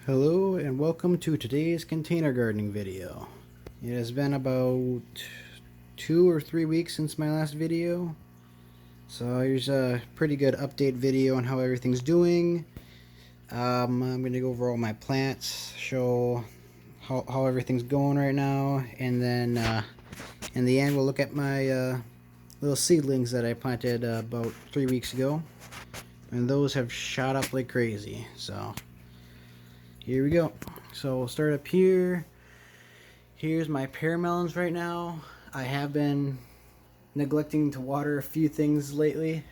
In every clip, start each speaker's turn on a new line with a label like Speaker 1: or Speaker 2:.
Speaker 1: Hello and welcome to today's container gardening video. It has been about 2 or 3 weeks since my last video, so here's a pretty good update video on how everything's doing. I'm going to go over all my plants, show how everything's going right now, and then in the end we'll look at my little seedlings that I planted about 3 weeks ago, and those have shot up like crazy. So here we go. So we'll start up here. Here's my pear melons right now. I have been neglecting to water a few things lately.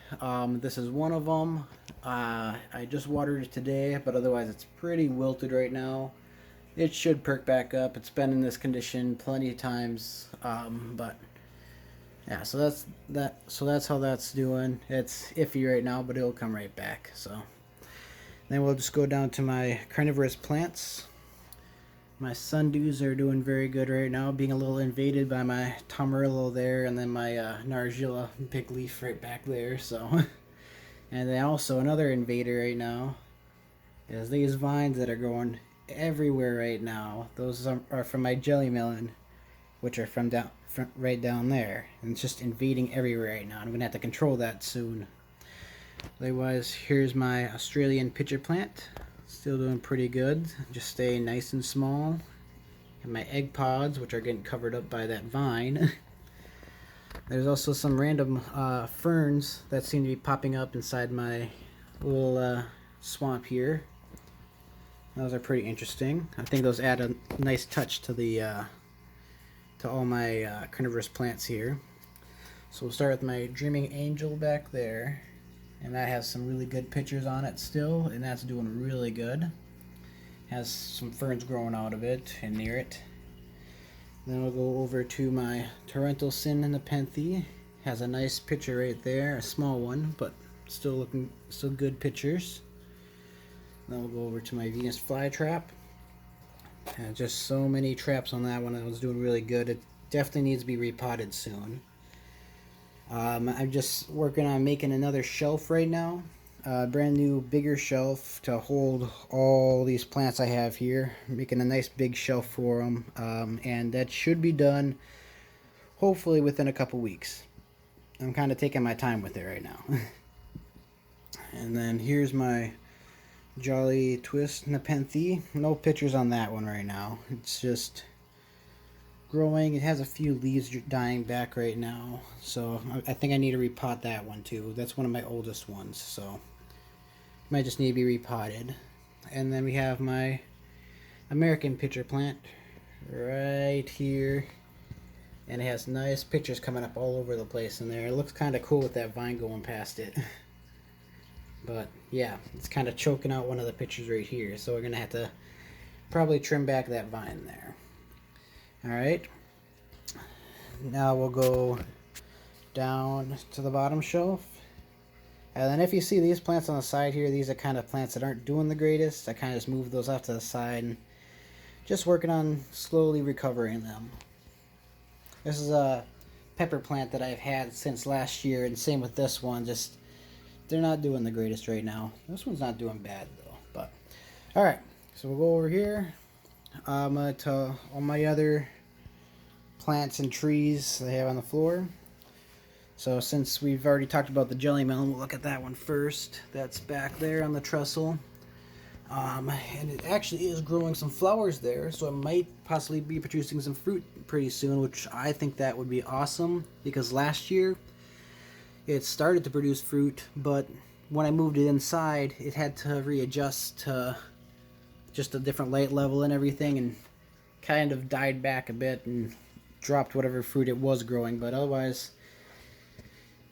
Speaker 1: This is one of them. I just watered it today, but otherwise it's pretty wilted right now. It should perk back up. It's been in this condition plenty of times, but yeah. So that's that. So that's how that's doing. It's iffy right now, but it'll come right back. So then we'll just go down to my carnivorous plants. My sundews are doing very good right now, being a little invaded by my Tomarillo there, and then my Nargilla big leaf right back there. So, and then also another invader right now is these vines that are growing everywhere right now. Those are from my jelly melon, which are from right down there, and it's just invading everywhere right now. I'm gonna have to control that soon. Otherwise, here's my Australian pitcher plant. Still doing pretty good. Just staying nice and small. And my egg pods, which are getting covered up by that vine. There's also some random ferns that seem to be popping up inside my little swamp here. Those are pretty interesting. I think those add a nice touch to the to all my carnivorous plants here. So we'll start with my Dreaming Angel back there. And that has some really good pictures on it still, and that's doing really good. Has some ferns growing out of it and near it. Then we'll go over to my Torrential Sin and Nepenthe. Has a nice picture right there, a small one, but still good pictures. Then we'll go over to my Venus flytrap. Just so many traps on that one. That was doing really good. It definitely needs to be repotted soon. I'm just working on making another shelf right now. Brand new bigger shelf to hold all these plants I have here. Making a nice big shelf for them. And that should be done hopefully within a couple weeks. I'm kind of taking my time with it right now. And then here's my Jolly Twist Nepenthe. No pictures on that one right now. It's just growing. It has a few leaves dying back right now, so I think I need to repot that one too. That's one of my oldest ones, so might just need to be repotted. And then we have my American pitcher plant right here, and it has nice pictures coming up all over the place in there. It looks kind of cool with that vine going past it. But yeah, it's kind of choking out one of the pictures right here, so we're gonna have to probably trim back that vine there. Alright, now we'll go down to the bottom shelf. And then if you see these plants on the side here, these are kind of plants that aren't doing the greatest. I kind of just move those off to the side and just working on slowly recovering them. This is a pepper plant that I've had since last year, and same with this one. Just they're not doing the greatest right now. This one's not doing bad though. But alright, so we'll go over here. To all my other plants and trees I have on the floor. So since we've already talked about the jelly melon, we'll look at that one first. That's back there on the trestle. And it actually is growing some flowers there, so it might possibly be producing some fruit pretty soon, which I think that would be awesome, because last year it started to produce fruit, but when I moved it inside, it had to readjust to just a different light level and everything, and kind of died back a bit and dropped whatever fruit it was growing. But otherwise,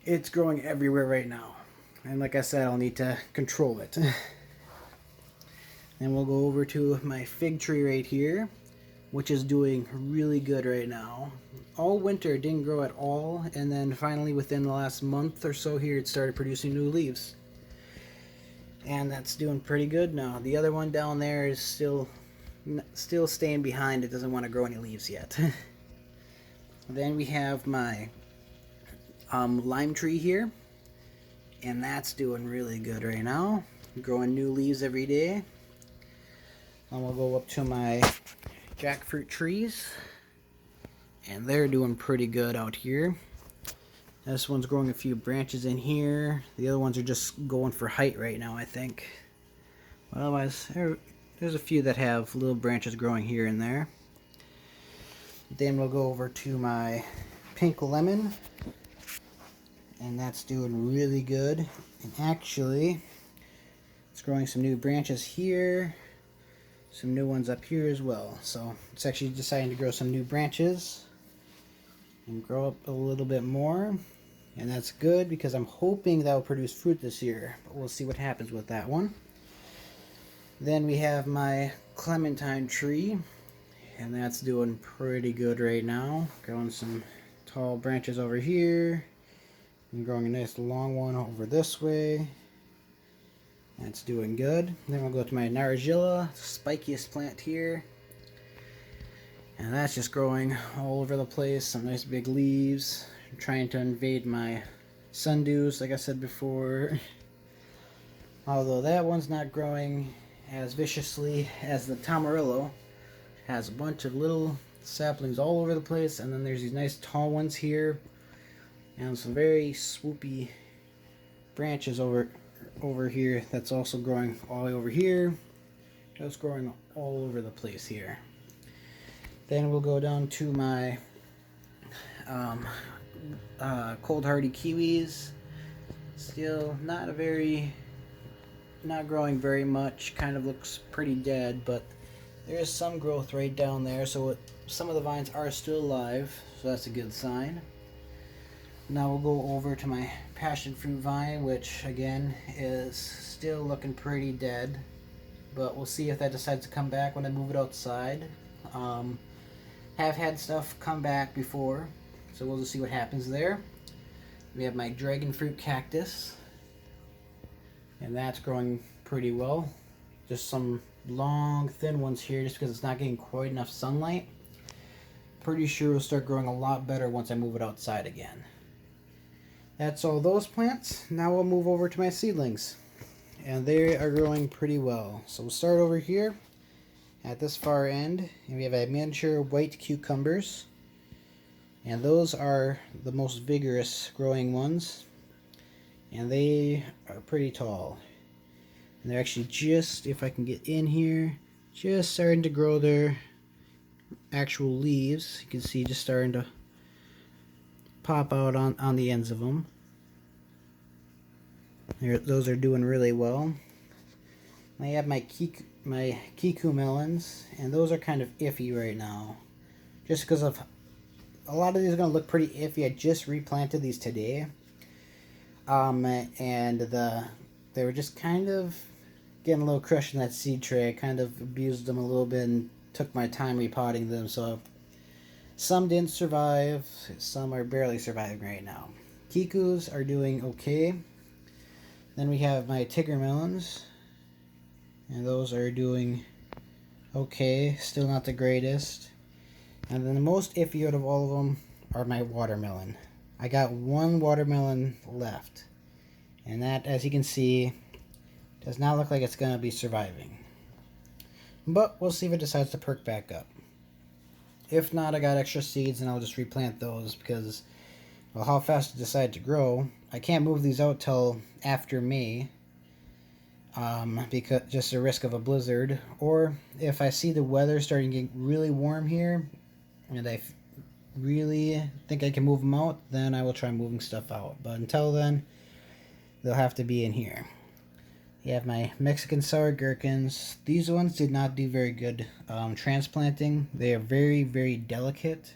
Speaker 1: it's growing everywhere right now, and like I said, I'll need to control it. Then we'll go over to my fig tree right here, which is doing really good right now. All winter it didn't grow at all, and then finally within the last month or so here it started producing new leaves. And that's doing pretty good now. The other one down there is still staying behind. It doesn't want to grow any leaves yet. Then we have my lime tree here, and that's doing really good right now. Growing new leaves every day. Then we'll go up to my jackfruit trees, and they're doing pretty good out here. This one's growing a few branches in here. The other ones are just going for height right now, I think. But otherwise, there's a few that have little branches growing here and there. Then we'll go over to my pink lemon, and that's doing really good. And actually, it's growing some new branches here, some new ones up here as well. So it's actually deciding to grow some new branches and grow up a little bit more. And that's good because I'm hoping that will produce fruit this year. But we'll see what happens with that one. Then we have my clementine tree, and that's doing pretty good right now. Growing some tall branches over here, and growing a nice long one over this way. That's doing good. Then we'll go to my Narigilla, spikiest plant here. And that's just growing all over the place. Some nice big leaves. I'm trying to invade my sundews, like I said before. Although that one's not growing as viciously as the Tamarillo. It has a bunch of little saplings all over the place, and then there's these nice tall ones here, and some very swoopy branches over here that's also growing all the way over here. Just growing all over the place here. Then we'll go down to my cold hardy kiwis. Still not growing very much. Kind of looks pretty dead, but there is some growth right down there, so some of the vines are still alive, so that's a good sign. Now we'll go over to my passion fruit vine, which again is still looking pretty dead, but we'll see if that decides to come back when I move it outside. Have had stuff come back before, so we'll just see what happens there. We have my dragon fruit cactus, and that's growing pretty well. Just some long thin ones here just because it's not getting quite enough sunlight. Pretty sure it'll start growing a lot better once I move it outside again. That's all those plants. Now we'll move over to my seedlings, and they are growing pretty well. So we'll start over here at this far end, and we have a miniature white cucumbers, and those are the most vigorous growing ones, and they are pretty tall. And they're actually just, if I can get in here, just starting to grow their actual leaves. You can see just starting to pop out on the ends of them. Those are doing really well. I have my Kiku melons, and those are kind of iffy right now. Just because of a lot of these are going to look pretty iffy. I just replanted these today. And they were just kind of getting a little crushed in that seed tray. I kind of abused them a little bit and took my time repotting them, so some didn't survive, some are barely surviving right now. Kikus are doing okay. Then we have my Tigger melons, and those are doing okay, still not the greatest. And then the most iffy out of all of them are my watermelon. I got one watermelon left, and that, as you can see, does not look like it's going to be surviving. But we'll see if it decides to perk back up. If not, I got extra seeds, and I'll just replant those because, well, how fast it decide to grow. I can't move these out till after May, because just the risk of a blizzard. Or if I see the weather starting to get really warm here, and I really think I can move them out, then I will try moving stuff out. But until then, they'll have to be in here. You have my Mexican sour gherkins. These ones did not do very good transplanting. They are very, very delicate.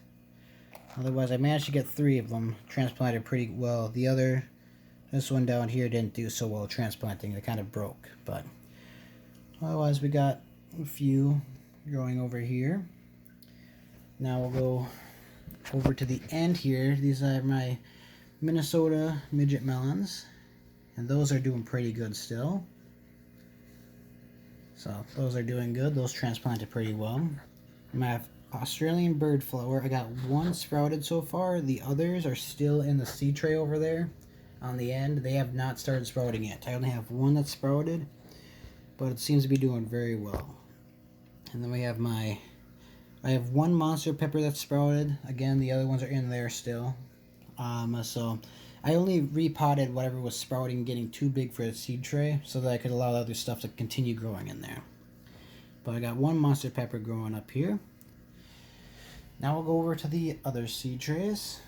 Speaker 1: Otherwise, I managed to get 3 of them transplanted pretty well. This one down here didn't do so well transplanting. They kind of broke. But otherwise, we got a few growing over here. Now we'll go over to the end here. These are my Minnesota midget melons, and those are doing pretty good still. So those are doing good. Those transplanted pretty well. My Australian bird flower, I got 1 sprouted so far. The others are still in the seed tray over there on the end. They have not started sprouting yet. I only have 1 that's sprouted, but it seems to be doing very well. And then we have I have one monster pepper that's sprouted. Again, the other ones are in there still. So I only repotted whatever was sprouting, getting too big for the seed tray, so that I could allow other stuff to continue growing in there. But I got one monster pepper growing up here. Now we'll go over to the other seed trays.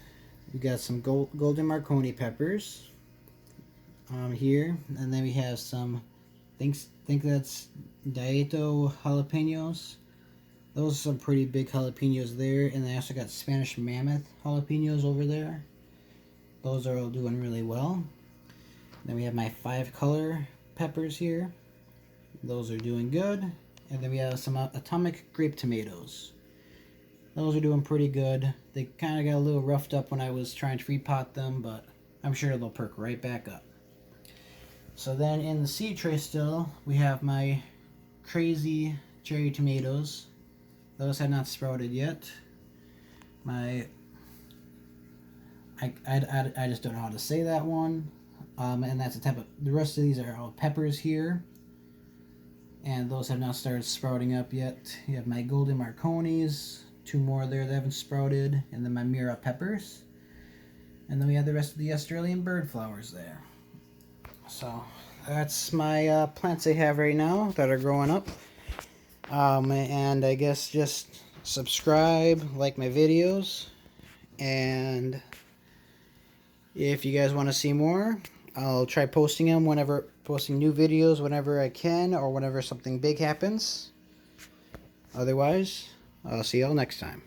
Speaker 1: We got some golden Marconi peppers here, and then we have some, think that's Daito jalapenos. Those are some pretty big jalapenos there, and I also got Spanish Mammoth jalapenos over there. Those are all doing really well. Then we have my 5-color peppers here. Those are doing good. And then we have some atomic grape tomatoes. Those are doing pretty good. They kind of got a little roughed up when I was trying to repot them, but I'm sure they'll perk right back up. So then in the seed tray still, we have my crazy cherry tomatoes. Those have not sprouted yet. I just don't know how to say that one. And that's the type of, the rest of these are all peppers here. And those have not started sprouting up yet. You have my golden Marconis, 2 more there that haven't sprouted, and then my Mira peppers. And then we have the rest of the Australian bird flowers there. So that's my plants I have right now that are growing up. And I guess just subscribe, like my videos, and if you guys want to see more, I'll try posting new videos whenever I can, or whenever something big happens. Otherwise, I'll see y'all next time.